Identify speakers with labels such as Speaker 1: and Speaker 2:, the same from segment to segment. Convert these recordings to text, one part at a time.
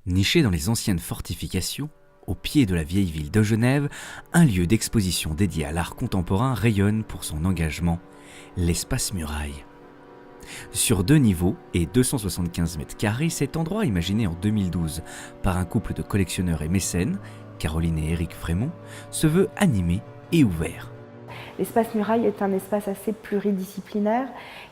Speaker 1: Niché dans les anciennes fortifications, au pied de la vieille ville de Genève, un lieu d'exposition dédié à l'art contemporain rayonne pour son engagement, l'espace Muraille. Sur 2 niveaux et 275 mètres carrés, cet endroit imaginé en 2012 par un couple de collectionneurs et mécènes, Caroline et Éric Frémont, se veut animé et ouvert.
Speaker 2: L'espace Muraille est un espace assez pluridisciplinaire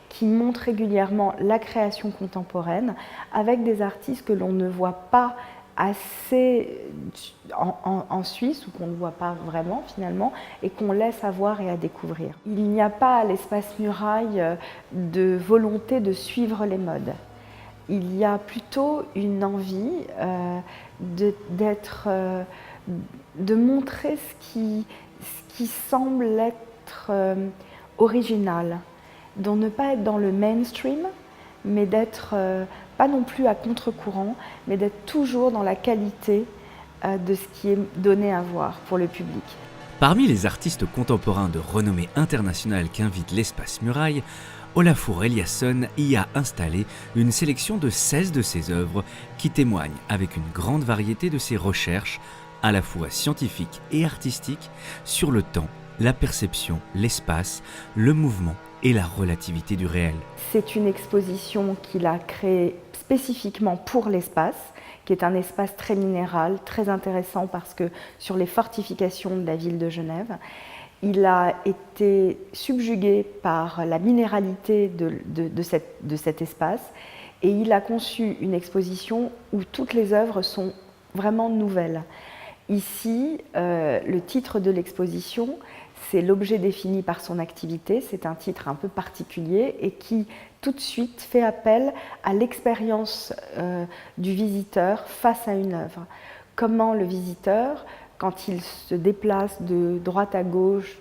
Speaker 2: qui montre régulièrement la création contemporaine avec des artistes que l'on ne voit pas assez en Suisse ou qu'on ne voit pas vraiment finalement et qu'on laisse à voir et à découvrir. Il n'y a pas à l'espace Muraille de volonté de suivre les modes. Il y a plutôt une envie de montrer ce qui semble être original, de ne pas être dans le mainstream, mais d'être pas non plus à contre-courant, mais d'être toujours dans la qualité de ce qui est donné à voir pour le public.
Speaker 1: Parmi les artistes contemporains de renommée internationale qu'invite l'espace Muraille, Olafur Eliasson y a installé une sélection de 16 de ses œuvres qui témoignent avec une grande variété de ses recherches, à la fois scientifiques et artistiques, sur le temps, la perception, l'espace, le mouvement et la relativité du réel.
Speaker 2: C'est une exposition qu'il a créée spécifiquement pour l'espace, qui est un espace très minéral, très intéressant parce que sur les fortifications de la ville de Genève, il a été subjugué par la minéralité de cet espace et il a conçu une exposition où toutes les œuvres sont vraiment nouvelles. Ici, le titre de l'exposition, c'est l'objet défini par son activité. C'est un titre un peu particulier et qui tout de suite fait appel à l'expérience du visiteur face à une œuvre. Comment le visiteur, quand il se déplace de droite à gauche,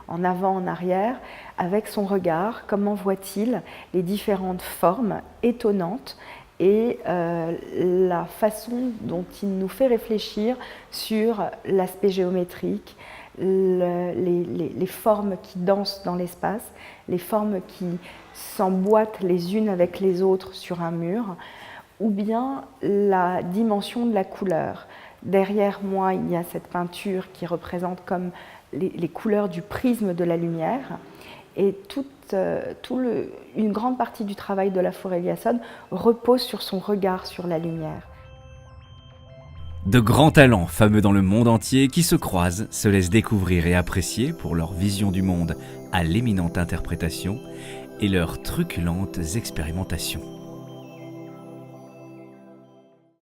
Speaker 2: en avant, en arrière, avec son regard, comment voit-il les différentes formes étonnantes et la façon dont il nous fait réfléchir sur l'aspect géométrique, les formes qui dansent dans l'espace, les formes qui s'emboîtent les unes avec les autres sur un mur, ou bien la dimension de la couleur. Derrière moi, il y a cette peinture qui représente comme les couleurs du prisme de la lumière. Et une grande partie du travail d'Olafur Eliasson repose sur son regard sur la lumière.
Speaker 1: De grands talents, fameux dans le monde entier, qui se croisent, se laissent découvrir et apprécier pour leur vision du monde à l'éminente interprétation et leurs truculentes expérimentations.